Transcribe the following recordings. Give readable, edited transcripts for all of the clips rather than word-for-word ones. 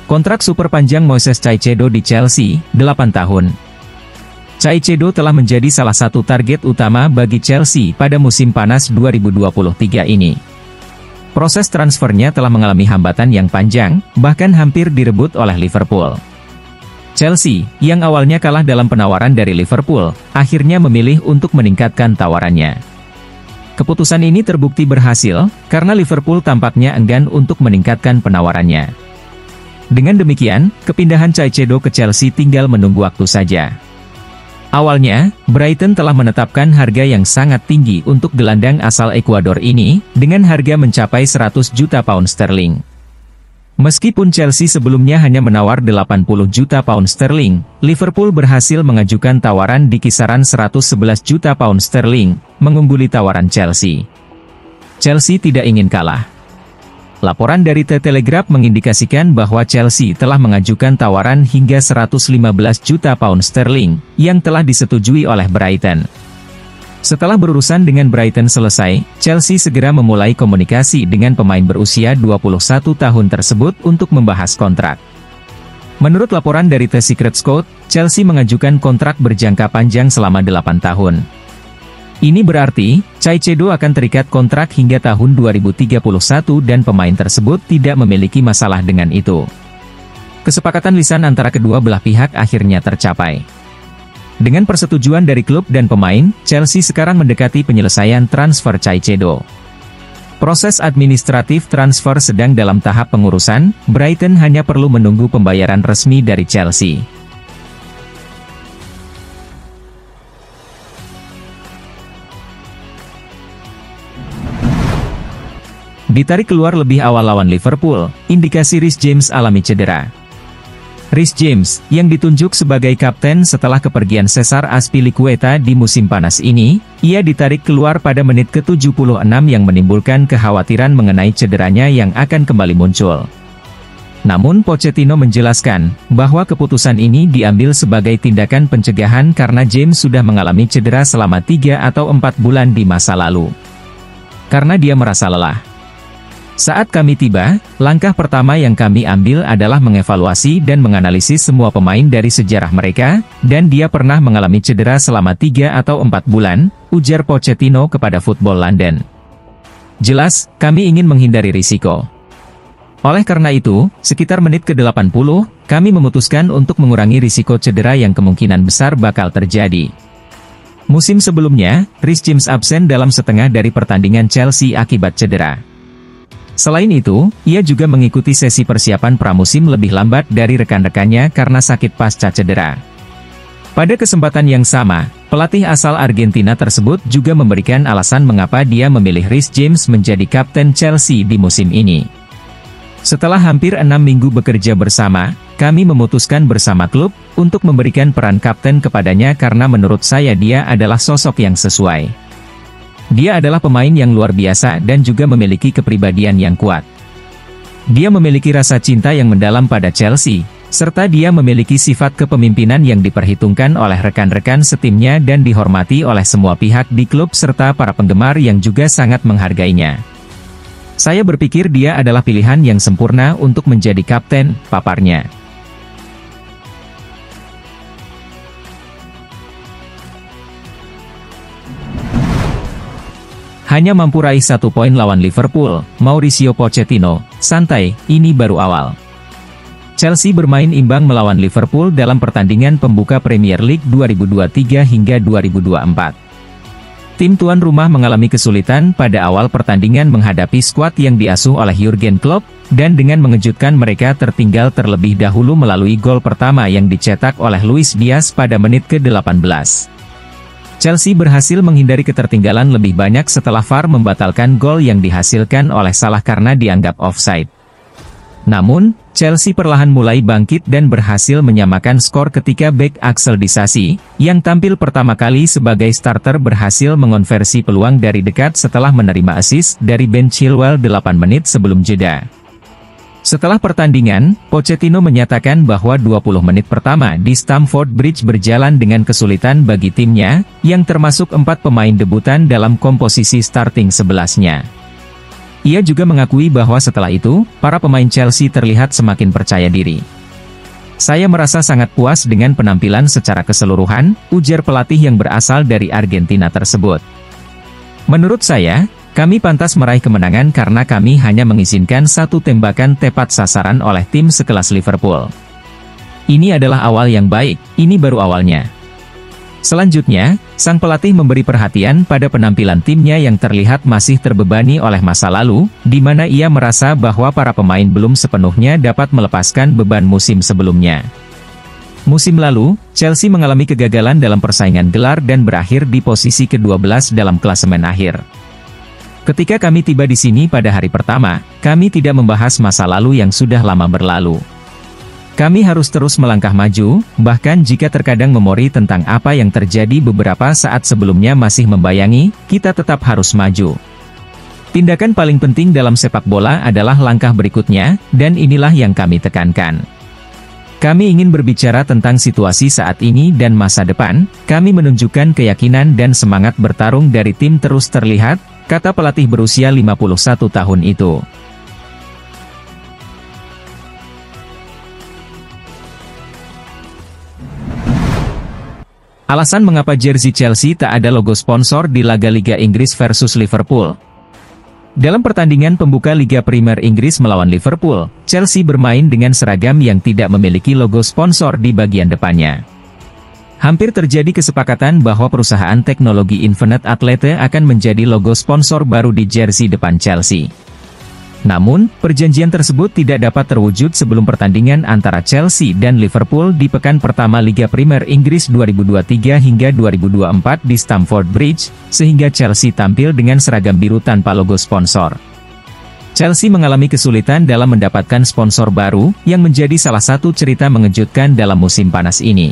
Kontrak super panjang Moises Caicedo di Chelsea, 8 tahun. Caicedo telah menjadi salah satu target utama bagi Chelsea pada musim panas 2023 ini. Proses transfernya telah mengalami hambatan yang panjang, bahkan hampir direbut oleh Liverpool. Chelsea, yang awalnya kalah dalam penawaran dari Liverpool, akhirnya memilih untuk meningkatkan tawarannya. Keputusan ini terbukti berhasil, karena Liverpool tampaknya enggan untuk meningkatkan penawarannya. Dengan demikian, kepindahan Caicedo ke Chelsea tinggal menunggu waktu saja. Awalnya, Brighton telah menetapkan harga yang sangat tinggi untuk gelandang asal Ekuador ini, dengan harga mencapai 100 juta pound sterling. Meskipun Chelsea sebelumnya hanya menawar 80 juta pound sterling, Liverpool berhasil mengajukan tawaran di kisaran 111 juta pound sterling, mengungguli tawaran Chelsea. Chelsea tidak ingin kalah. Laporan dari The Telegraph mengindikasikan bahwa Chelsea telah mengajukan tawaran hingga 115 juta pound sterling, yang telah disetujui oleh Brighton. Setelah berurusan dengan Brighton selesai, Chelsea segera memulai komunikasi dengan pemain berusia 21 tahun tersebut untuk membahas kontrak. Menurut laporan dari The Secret Scout, Chelsea mengajukan kontrak berjangka panjang selama 8 tahun. Ini berarti, Caicedo akan terikat kontrak hingga tahun 2031 dan pemain tersebut tidak memiliki masalah dengan itu. Kesepakatan lisan antara kedua belah pihak akhirnya tercapai. Dengan persetujuan dari klub dan pemain, Chelsea sekarang mendekati penyelesaian transfer Caicedo. Proses administratif transfer sedang dalam tahap pengurusan, Brighton hanya perlu menunggu pembayaran resmi dari Chelsea. Ditarik keluar lebih awal lawan Liverpool, indikasi Reece James alami cedera. Reece James, yang ditunjuk sebagai kapten setelah kepergian Cesar Azpilicueta di musim panas ini, ia ditarik keluar pada menit ke-76 yang menimbulkan kekhawatiran mengenai cederanya yang akan kembali muncul. Namun Pochettino menjelaskan, bahwa keputusan ini diambil sebagai tindakan pencegahan karena James sudah mengalami cedera selama 3 atau 4 bulan di masa lalu. Karena dia merasa lelah. Saat kami tiba, langkah pertama yang kami ambil adalah mengevaluasi dan menganalisis semua pemain dari sejarah mereka, dan dia pernah mengalami cedera selama 3 atau 4 bulan, ujar Pochettino kepada Football London. Jelas, kami ingin menghindari risiko. Oleh karena itu, sekitar menit ke-80, kami memutuskan untuk mengurangi risiko cedera yang kemungkinan besar bakal terjadi. Musim sebelumnya, Reece James absen dalam setengah dari pertandingan Chelsea akibat cedera. Selain itu, ia juga mengikuti sesi persiapan pramusim lebih lambat dari rekan-rekannya karena sakit pasca cedera. Pada kesempatan yang sama, pelatih asal Argentina tersebut juga memberikan alasan mengapa dia memilih Reece James menjadi kapten Chelsea di musim ini. Setelah hampir 6 minggu bekerja bersama, kami memutuskan bersama klub untuk memberikan peran kapten kepadanya karena menurut saya dia adalah sosok yang sesuai. Dia adalah pemain yang luar biasa dan juga memiliki kepribadian yang kuat. Dia memiliki rasa cinta yang mendalam pada Chelsea, serta dia memiliki sifat kepemimpinan yang diperhitungkan oleh rekan-rekan setimnya dan dihormati oleh semua pihak di klub serta para penggemar yang juga sangat menghargainya. Saya berpikir dia adalah pilihan yang sempurna untuk menjadi kapten, paparnya. Hanya mampu raih 1 poin lawan Liverpool, Mauricio Pochettino, santai, ini baru awal. Chelsea bermain imbang melawan Liverpool dalam pertandingan pembuka Premier League 2023 hingga 2024. Tim tuan rumah mengalami kesulitan pada awal pertandingan menghadapi skuad yang diasuh oleh Jurgen Klopp, dan dengan mengejutkan mereka tertinggal terlebih dahulu melalui gol pertama yang dicetak oleh Luis Diaz pada menit ke-18. Chelsea berhasil menghindari ketertinggalan lebih banyak setelah VAR membatalkan gol yang dihasilkan oleh Salah karena dianggap offside. Namun, Chelsea perlahan mulai bangkit dan berhasil menyamakan skor ketika bek Axel Disasi, yang tampil pertama kali sebagai starter berhasil mengonversi peluang dari dekat setelah menerima assist dari Ben Chilwell 8 menit sebelum jeda. Setelah pertandingan, Pochettino menyatakan bahwa 20 menit pertama di Stamford Bridge berjalan dengan kesulitan bagi timnya, yang termasuk 4 pemain debutan dalam komposisi starting 11-nya. Ia juga mengakui bahwa setelah itu, para pemain Chelsea terlihat semakin percaya diri. "Saya merasa sangat puas dengan penampilan secara keseluruhan," ujar pelatih yang berasal dari Argentina tersebut. "Menurut saya, kami pantas meraih kemenangan karena kami hanya mengizinkan satu tembakan tepat sasaran oleh tim sekelas Liverpool. Ini adalah awal yang baik, ini baru awalnya." Selanjutnya, sang pelatih memberi perhatian pada penampilan timnya yang terlihat masih terbebani oleh masa lalu, di mana ia merasa bahwa para pemain belum sepenuhnya dapat melepaskan beban musim sebelumnya. Musim lalu, Chelsea mengalami kegagalan dalam persaingan gelar dan berakhir di posisi ke-12 dalam klasemen akhir. "Ketika kami tiba di sini pada hari pertama, kami tidak membahas masa lalu yang sudah lama berlalu. Kami harus terus melangkah maju, bahkan jika terkadang memori tentang apa yang terjadi beberapa saat sebelumnya masih membayangi, kita tetap harus maju. Tindakan paling penting dalam sepak bola adalah langkah berikutnya, dan inilah yang kami tekankan. Kami ingin berbicara tentang situasi saat ini dan masa depan, kami menunjukkan keyakinan dan semangat bertarung dari tim terus terlihat," kata pelatih berusia 51 tahun itu. Alasan mengapa jersey Chelsea tak ada logo sponsor di laga Liga Inggris versus Liverpool. Dalam pertandingan pembuka Liga Premier Inggris melawan Liverpool, Chelsea bermain dengan seragam yang tidak memiliki logo sponsor di bagian depannya. Hampir terjadi kesepakatan bahwa perusahaan teknologi Infinite Athlete akan menjadi logo sponsor baru di jersey depan Chelsea. Namun, perjanjian tersebut tidak dapat terwujud sebelum pertandingan antara Chelsea dan Liverpool di pekan pertama Liga Premier Inggris 2023 hingga 2024 di Stamford Bridge, sehingga Chelsea tampil dengan seragam biru tanpa logo sponsor. Chelsea mengalami kesulitan dalam mendapatkan sponsor baru, yang menjadi salah satu cerita mengejutkan dalam musim panas ini.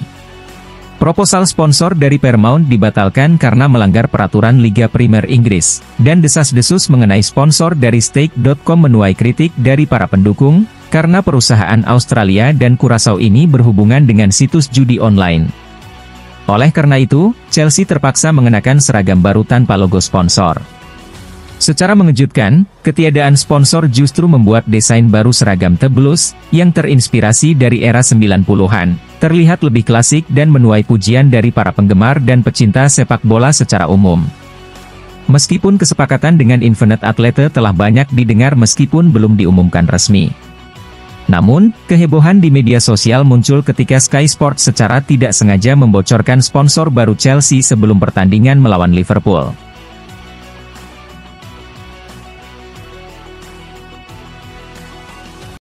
Proposal sponsor dari Paramount dibatalkan karena melanggar peraturan Liga Premier Inggris, dan desas-desus mengenai sponsor dari Stake.com menuai kritik dari para pendukung, karena perusahaan Australia dan Curaçao ini berhubungan dengan situs judi online. Oleh karena itu, Chelsea terpaksa mengenakan seragam baru tanpa logo sponsor. Secara mengejutkan, ketiadaan sponsor justru membuat desain baru seragam The Blues, yang terinspirasi dari era 90-an, terlihat lebih klasik dan menuai pujian dari para penggemar dan pecinta sepak bola secara umum. Meskipun kesepakatan dengan Infinite Athlete telah banyak didengar meskipun belum diumumkan resmi. Namun, kehebohan di media sosial muncul ketika Sky Sports secara tidak sengaja membocorkan sponsor baru Chelsea sebelum pertandingan melawan Liverpool.